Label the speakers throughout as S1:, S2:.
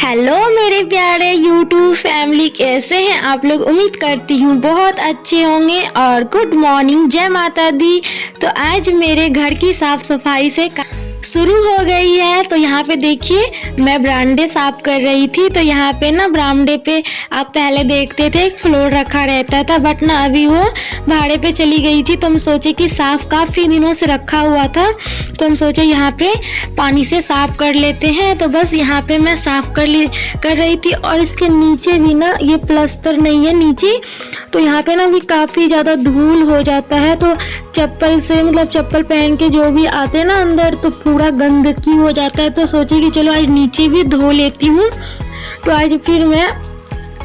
S1: Hello मेरे प्यारे YouTube family, कैसे हैं आप लोग। उम्मीद करती हूँ बहुत अच्छे होंगे। और गुड मॉर्निंग, जय माता दी। तो आज मेरे घर की साफ सफाई से शुरू हो गई है। तो यहाँ पे देखिए मैं बरामदे साफ कर रही थी। तो यहाँ पे ना बरामदे पे आप पहले देखते थे एक फ्लोर रखा रहता था, बट ना अभी वो भाड़े पे चली गई थी। तो हम सोचे कि साफ काफ़ी दिनों से रखा हुआ था, तो हम सोचे यहाँ पे पानी से साफ कर लेते हैं। तो बस यहाँ पे मैं साफ कर रही थी। और इसके नीचे भी ना ये प्लास्टर नहीं है नीचे, तो यहाँ पे ना भी काफ़ी ज़्यादा धूल हो जाता है। तो चप्पल से मतलब चप्पल पहन के जो भी आते हैं ना अंदर, तो पूरा गंदगी हो जाता है। तो सोचे कि चलो आज नीचे भी धो लेती हूँ। तो आज फिर मैं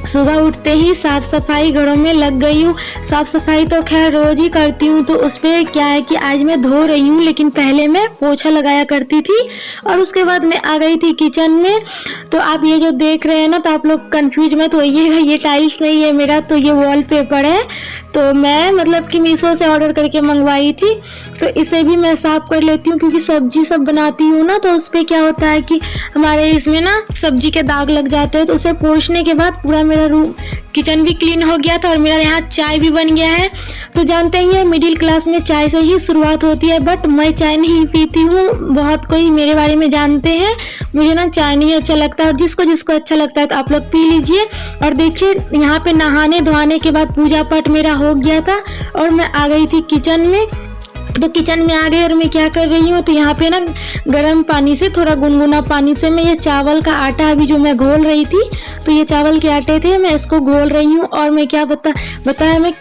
S1: सुबह उठते ही साफ़ सफाई घरों में लग गई हूँ। साफ़ सफाई तो खैर रोज़ ही करती हूँ। तो उस पर क्या है कि आज मैं धो रही हूँ, लेकिन पहले मैं पोछा लगाया करती थी और उसके बाद मैं आ गई थी किचन में। तो आप ये जो देख रहे हैं ना, तो आप लोग कंफ्यूज मत होइएगा, ये टाइल्स नहीं है मेरा, तो ये वॉलपेपर है। तो मैं मतलब कि मीशो से ऑर्डर करके मंगवाई थी। तो इसे भी मैं साफ़ कर लेती हूँ, क्योंकि सब्जी सब बनाती हूँ ना, तो उस पर क्या होता है कि हमारे इसमें ना सब्जी के दाग लग जाते हैं। तो उसे पोंछने के बाद पूरा मेरा रूम किचन भी क्लीन हो गया था और मेरा यहाँ चाय भी बन गया है। तो जानते ही हैं मिडिल क्लास में चाय से ही शुरुआत होती है, बट मैं चाय नहीं पीती हूँ। बहुत कोई मेरे बारे में जानते हैं, मुझे ना चाय नहीं अच्छा लगता। और जिसको जिसको अच्छा लगता है तो आप लोग पी लीजिए। और देखिए यहाँ पे नहाने धोने के बाद पूजा पाठ मेरा हो गया था और मैं आ गई थी किचन में। तो किचन में आ गई और मैं क्या कर रही हूँ, तो यहाँ पे ना गर्म पानी से, थोड़ा गुनगुना पानी से मैं ये चावल का आटा अभी जो मैं घोल रही थी, तो ये चावल के आटे थे, मैं इसको घोल रही हूँ। और मैं क्या बताया मैं,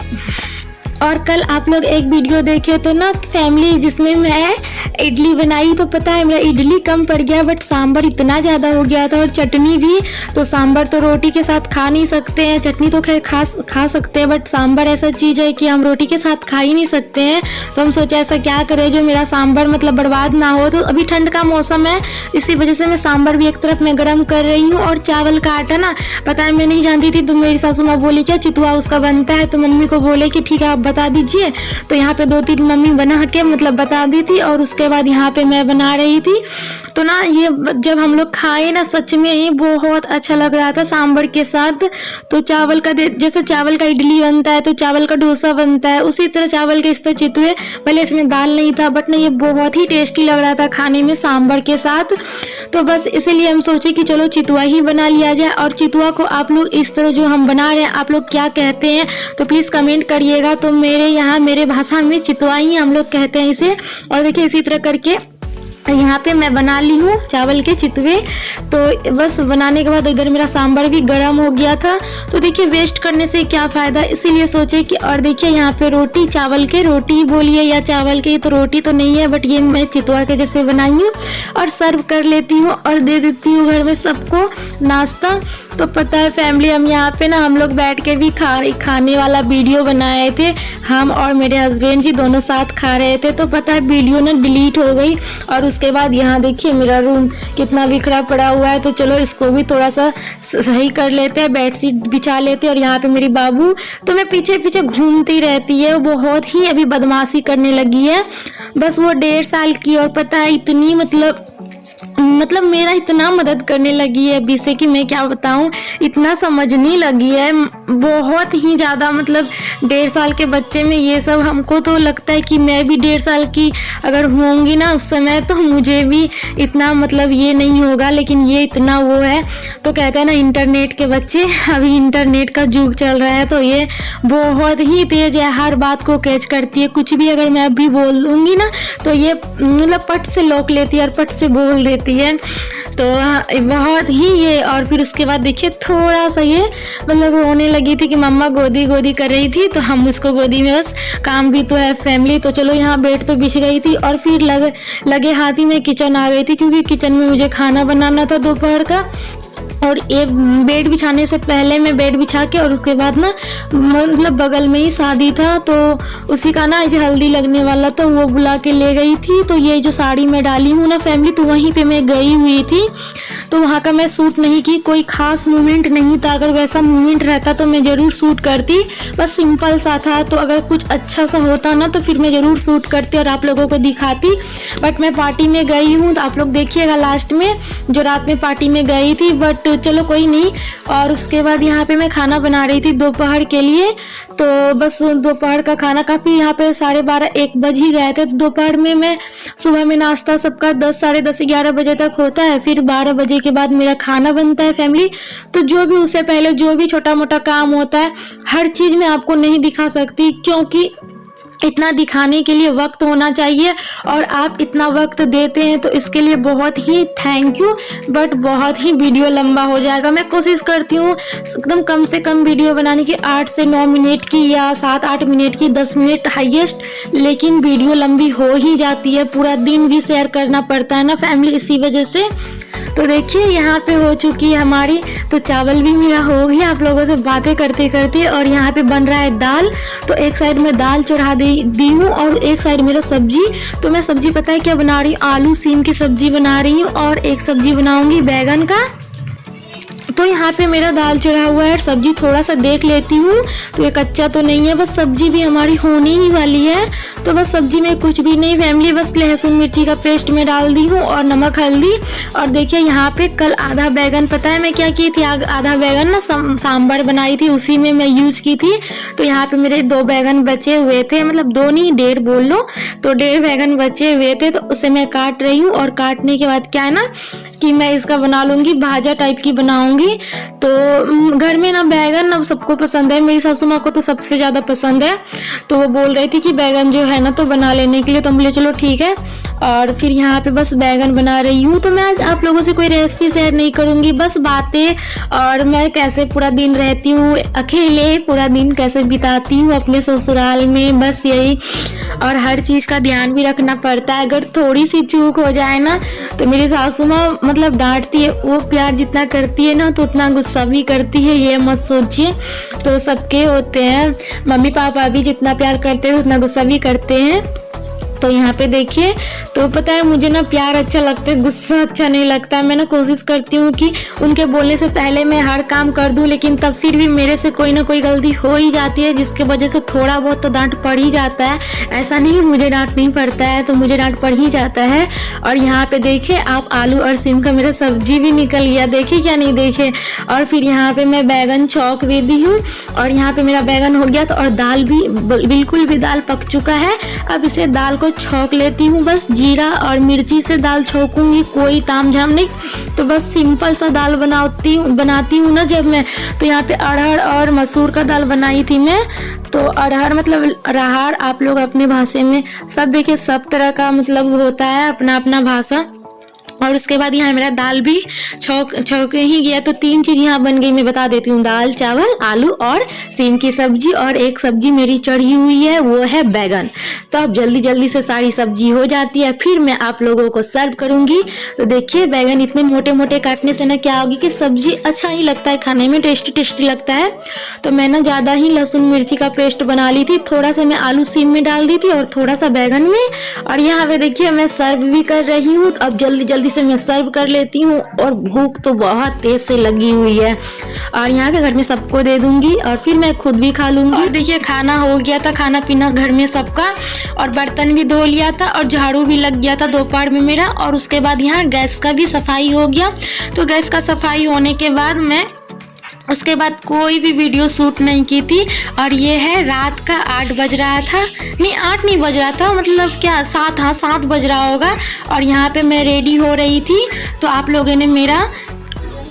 S1: और कल आप लोग एक वीडियो देखे थे ना फैमिली, जिसमें मैं इडली बनाई। तो पता है मेरा इडली कम पड़ गया, बट सांभर इतना ज़्यादा हो गया था और चटनी भी। तो सांभर तो रोटी के साथ खा नहीं सकते हैं, चटनी तो खैर खा सकते हैं, बट सांभर ऐसा चीज़ है कि हम रोटी के साथ खा ही नहीं सकते हैं। तो हम सोचा ऐसा क्या करें जो मेरा सांभर मतलब बर्बाद ना हो। तो अभी ठंड का मौसम है, इसी वजह से मैं सांभर भी एक तरफ मैं गर्म कर रही हूँ। और चावल का आटा ना, पता है मैं नहीं जानती थी, तो मेरी सासू माँ बोली क्या चितुआ उसका बनता है। तो मम्मी को बोले कि ठीक है आप बता दीजिए। तो यहाँ पे 2-3 मम्मी बना के मतलब बता दी थी, और उसके बाद यहाँ पे मैं बना रही थी। तो ना ये जब हम लोग खाए ना, सच में ही बहुत अच्छा लग रहा था सांभर के साथ। तो चावल का जैसे चावल का इडली बनता है, तो चावल का डोसा बनता है, उसी तरह चावल के इस तरह चितुए, भले इसमें दाल नहीं था, बट ना ये बहुत ही टेस्टी लग रहा था खाने में सांभर के साथ। तो बस इसीलिए हम सोचे कि चलो चितुआ ही बना लिया जाए। और चितुआ को आप लोग इस तरह जो हम बना रहे हैं, आप लोग क्या कहते हैं तो प्लीज़ कमेंट करिएगा। तो मेरे यहाँ मेरे भाषा में चितुआ ही हम लोग कहते हैं इसे। और देखिए इसी तरह करके यहाँ पे मैं बना ली हूँ चावल के चितवे। तो बस बनाने के बाद इधर मेरा सांभर भी गर्म हो गया था। तो देखिए वेस्ट करने से क्या फ़ायदा, इसीलिए सोचे कि। और देखिए यहाँ पे रोटी, चावल के रोटी बोलिए या चावल के, तो रोटी तो नहीं है, बट ये मैं चितवा के जैसे बनाई हूँ और सर्व कर लेती हूँ और दे देती हूँ घर में सबको नाश्ता। तो पता है फैमिली, हम यहाँ पे ना हम लोग बैठ के भी खाने वाला वीडियो बनाए थे, हम और मेरे हस्बैंड जी दोनों साथ खा रहे थे। तो पता है वीडियो ना डिलीट हो गई। और उसके बाद यहाँ देखिए मेरा रूम कितना बिखरा पड़ा हुआ है। तो चलो इसको भी थोड़ा सा सही कर लेते हैं, बेडशीट बिछा लेते हैं। और यहाँ पे मेरी बाबू तो मैं पीछे पीछे घूमती रहती है, वो बहुत ही अभी बदमाशी करने लगी है। बस वो 1.5 साल की, और पता है इतनी मतलब मेरा इतना मदद करने लगी है अभी से कि मैं क्या बताऊं, इतना समझने लगी है बहुत ही ज़्यादा। मतलब 1.5 साल के बच्चे में ये सब, हमको तो लगता है कि मैं भी 1.5 साल की अगर होंगी ना उस समय, तो मुझे भी इतना मतलब ये नहीं होगा, लेकिन ये इतना वो है। तो कहते हैं ना इंटरनेट के बच्चे, अभी इंटरनेट का युग चल रहा है। तो ये बहुत ही तेज़ है, हर बात को कैच करती है। कुछ भी अगर मैं अभी बोल दूँगी ना, तो ये मतलब पट से लोक लेती है और पट से बोल देती है। तो बहुत ही ये। और फिर उसके बाद देखिए थोड़ा सा ये मतलब रोने लगी थी कि मम्मा गोदी गोदी कर रही थी। तो हम उसको गोदी में, बस काम भी तो है फैमिली। तो चलो यहाँ बेड तो बिछ गई थी, और फिर लगे हाथ ही में किचन आ गई थी, क्योंकि किचन में मुझे खाना बनाना था दोपहर का। और ये बेड बिछाने से पहले मैं बेड बिछा के, और उसके बाद ना मतलब बगल में ही शादी था, तो उसी का ना आज हल्दी लगने वाला, तो वो बुला के ले गई थी। तो ये जो साड़ी मैं डाली हूँ ना फैमिली, तो वहीं पे मैं गई हुई थी। तो वहाँ का मैं शूट नहीं की, कोई खास मूवमेंट नहीं था। अगर वैसा मूवमेंट रहता तो मैं ज़रूर शूट करती, बस सिंपल सा था। तो अगर कुछ अच्छा सा होता ना तो फिर मैं ज़रूर शूट करती और आप लोगों को दिखाती। बट मैं पार्टी में गई हूँ तो आप लोग देखिएगा लास्ट में, जो रात में पार्टी में गई थी। बट चलो कोई नहीं। और उसके बाद यहाँ पे मैं खाना बना रही थी दोपहर के लिए। तो बस दोपहर का खाना काफ़ी यहाँ पे 12:30-1 बज ही गए थे। तो दोपहर में मैं सुबह में नाश्ता सबका 10, साढ़े 10, 11 बजे तक होता है। फिर 12 बजे के बाद मेरा खाना बनता है फैमिली। तो जो भी उससे पहले जो भी छोटा मोटा काम होता है, हर चीज़ मैं आपको नहीं दिखा सकती, क्योंकि इतना दिखाने के लिए वक्त होना चाहिए और आप इतना वक्त देते हैं तो इसके लिए बहुत ही थैंक यू। बट बहुत ही वीडियो लंबा हो जाएगा। मैं कोशिश करती हूँ एकदम कम से कम वीडियो बनाने की, 8 से 9 मिनट की या 7-8 मिनट की, 10 मिनट हाईएस्ट। लेकिन वीडियो लंबी हो ही जाती है, पूरा दिन भी शेयर करना पड़ता है ना फैमिली, इसी वजह से। तो देखिए यहाँ पे हो चुकी है हमारी, तो चावल भी मेरा हो गया आप लोगों से बातें करते करते। और यहाँ पे बन रहा है दाल। तो एक साइड में दाल चढ़ा दी हूँ और एक साइड मेरा सब्जी। तो मैं सब्जी पता है क्या बना रही हूँ, आलू सीम की सब्जी बना रही हूँ और एक सब्जी बनाऊंगी बैगन का। तो यहाँ पे मेरा दाल चढ़ा हुआ है, सब्जी थोड़ा सा देख लेती हूँ तो ये कच्चा तो नहीं है, बस सब्जी भी हमारी होने ही वाली है। तो बस सब्जी में कुछ भी नहीं फैमिली, बस लहसुन मिर्ची का पेस्ट में डाल दी हूँ और नमक हल्दी। और देखिए यहाँ पे कल आधा बैगन, पता है मैं क्या की थी, आधा बैगन ना सांभर बनाई थी, उसी में मैं यूज की थी। तो यहाँ पे मेरे 2 बैगन बचे हुए थे, मतलब 2 नहीं 1.5 बोल लो, तो 1.5 बैगन बचे हुए थे। तो उसे मैं काट रही हूँ और काटने के बाद क्या है ना कि मैं इसका बना लूँगी, भाजा टाइप की बनाऊँगी। तो घर में ना बैगन ना सबको पसंद है, मेरी सासू माँ को तो सबसे ज़्यादा पसंद है। तो वो बोल रही थी कि बैगन जो है ना तो बना लेने के लिए, तो हम बोले चलो ठीक है। और फिर यहाँ पे बस बैगन बना रही हूँ। तो मैं आज आप लोगों से कोई रेसिपी शेयर नहीं करूँगी, बस बातें, और मैं कैसे पूरा दिन रहती हूँ अकेले, पूरा दिन कैसे बिताती हूँ अपने ससुराल में, बस यही। और हर चीज़ का ध्यान भी रखना पड़ता है, अगर थोड़ी सी चूक हो जाए ना तो मेरी सासू माँ मतलब डांटती है। वो प्यार जितना करती है ना तो उतना गुस्सा भी करती है, ये मत सोचिए। तो सबके होते हैं, मम्मी पापा भी जितना प्यार करते हैं उतना गुस्सा भी करते हैं। तो यहाँ पे देखिए, तो पता है मुझे ना प्यार अच्छा लगता है, गुस्सा अच्छा नहीं लगता है। मैं ना कोशिश करती हूँ कि उनके बोलने से पहले मैं हर काम कर दूँ, लेकिन तब फिर भी मेरे से कोई ना कोई गलती हो ही जाती है, जिसके वजह से थोड़ा बहुत तो डांट पड़ ही जाता है। ऐसा नहीं मुझे डांट नहीं पड़ता है, तो मुझे डांट पड़ ही जाता है। और यहाँ पे देखिए आप, आलू और सीम का मेरा सब्जी भी निकल गया, देखे क्या नहीं देखे। और फिर यहाँ पे मैं बैगन छौंक भी दी हूँ और यहाँ पे मेरा बैगन हो गया। तो और दाल भी बिल्कुल भी दाल पक चुका है। अब इसे दाल को छौंक लेती हूँ, बस जीरा और मिर्ची से दाल छौंकूंगी, कोई तामझाम नहीं। तो बस सिंपल सा दाल बनाती हूँ ना जब मैं। तो यहाँ पे अरहर और मसूर का दाल बनाई थी मैं। तो अरहर मतलब अरहर, आप लोग अपने भाषा में सब देखिए, सब तरह का मतलब होता है अपना अपना भाषा। और उसके बाद यहाँ मेरा दाल भी छौंक ही गया। तो 3 चीज़ यहाँ बन गई, मैं बता देती हूँ, दाल, चावल, आलू और सीम की सब्जी। और एक सब्जी मेरी चढ़ी हुई है, वो है बैगन। तो अब जल्दी जल्दी से सारी सब्जी हो जाती है, फिर मैं आप लोगों को सर्व करूँगी। तो देखिए बैगन इतने मोटे मोटे काटने से ना क्या होगी कि सब्जी अच्छा ही लगता है खाने में, टेस्टी टेस्टी लगता है। तो मैं ना ज़्यादा ही लहसुन मिर्ची का पेस्ट बना ली थी, थोड़ा सा मैं आलू सीम में डाल दी थी और थोड़ा सा बैगन में। और यहाँ पे देखिए मैं सर्व भी कर रही हूँ। तो अब जल्दी जल्दी से मैं सर्व कर लेती हूँ, और भूख तो बहुत तेज से लगी हुई है। और यहाँ पे घर में सबको दे दूंगी और फिर मैं खुद भी खा लूंगी। और देखिए खाना हो गया था, खाना पीना घर में सबका, और बर्तन भी धो लिया था और झाड़ू भी लग गया था दोपहर में मेरा। और उसके बाद यहाँ गैस का भी सफाई हो गया। तो गैस का सफाई होने के बाद मैं उसके बाद कोई भी वीडियो शूट नहीं की थी। और ये है रात का 8 बज रहा था, नहीं 8 नहीं बज रहा था, मतलब क्या 7, हाँ 7 बज रहा होगा। और यहाँ पे मैं रेडी हो रही थी। तो आप लोगों ने मेरा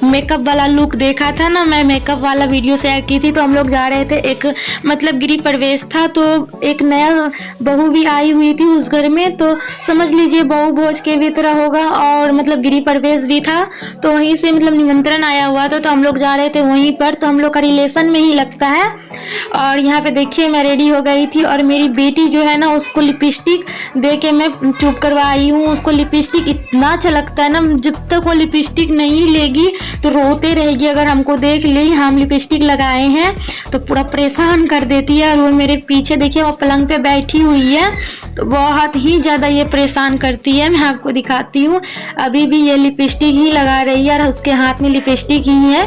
S1: मेकअप वाला लुक देखा था ना, मैं मेकअप वाला वीडियो शेयर की थी। तो हम लोग जा रहे थे, एक मतलब गृह प्रवेश था, तो एक नया बहू भी आई हुई थी उस घर में। तो समझ लीजिए बहू भोज के भी तरह होगा, और मतलब गृह प्रवेश भी था। तो वहीं से मतलब निमंत्रण आया हुआ था, तो हम लोग जा रहे थे वहीं पर। तो हम लोग का रिलेशन में ही लगता है। और यहाँ पे देखिए मैं रेडी हो गई थी, और मेरी बेटी जो है ना उसको लिपस्टिक दे के मैं चुप करवाई हूँ। उसको लिपस्टिक इतना अच्छा लगता है ना, जब तक वो लिपस्टिक नहीं लेगी तो रोते रहेगी अगर हमको देख ले हम लिपस्टिक लगाए हैं तो पूरा परेशान कर देती है। और वो मेरे पीछे देखिए वो पलंग पे बैठी हुई है तो बहुत ही ज़्यादा ये परेशान करती है। मैं आपको दिखाती हूँ, अभी भी ये लिपस्टिक ही लगा रही है और उसके हाथ में लिपस्टिक ही है,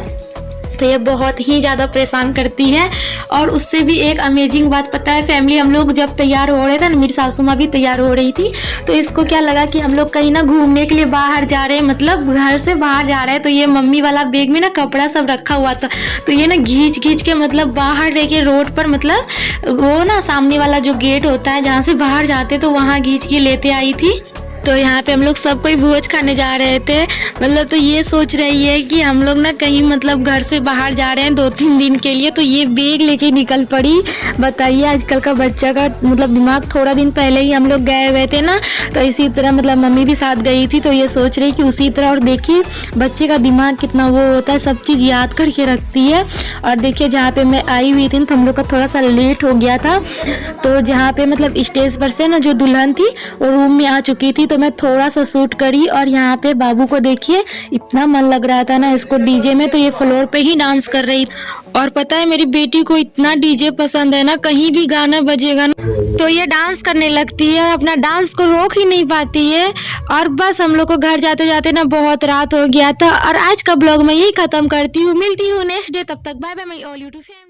S1: तो ये बहुत ही ज़्यादा परेशान करती है। और उससे भी एक अमेजिंग बात पता है फैमिली, हम लोग जब तैयार हो रहे थे ना, मेरी सासू माँ भी तैयार हो रही थी, तो इसको क्या लगा कि हम लोग कहीं ना घूमने के लिए बाहर जा रहे हैं, मतलब घर से बाहर जा रहे हैं। तो ये मम्मी वाला बैग में ना कपड़ा सब रखा हुआ था, तो ये ना घींच घींच के मतलब बाहर लेके रोड पर, मतलब वो ना सामने वाला जो गेट होता है जहाँ से बाहर जाते तो वहाँ घींच के लेते आई थी। तो यहाँ पे हम लोग सब कोई भोज खाने जा रहे थे, मतलब तो ये सोच रही है कि हम लोग ना कहीं मतलब घर से बाहर जा रहे हैं 2-3 दिन के लिए, तो ये बैग लेके निकल पड़ी। बताइए आजकल का बच्चा का मतलब दिमाग, थोड़ा दिन पहले ही हम लोग गए हुए थे ना, तो इसी तरह मतलब मम्मी भी साथ गई थी, तो ये सोच रही कि उसी तरह। और देखिए बच्चे का दिमाग कितना वो होता है, सब चीज़ याद करके रखती है। और देखिए जहाँ पे मैं आई हुई थी तो हम लोग का थोड़ा सा लेट हो गया था, तो जहाँ पे मतलब स्टेज पर से ना जो दुल्हन थी वो रूम में आ चुकी थी, तो मैं थोड़ा सा शूट करी। और यहाँ पे बाबू को देखिए इतना मन लग रहा था ना इसको डीजे में, तो ये फ्लोर पे ही डांस कर रही। और पता है मेरी बेटी को इतना डीजे पसंद है ना, कहीं भी गाना बजेगा ना तो ये डांस करने लगती है, अपना डांस को रोक ही नहीं पाती है। और बस हम लोग को घर जाते जाते ना बहुत रात हो गया था। और आज का ब्लॉग मैं यही खत्म करती हूँ, मिलती हूँ नेक्स्ट डे, तब तक bye bye my all YouTube family.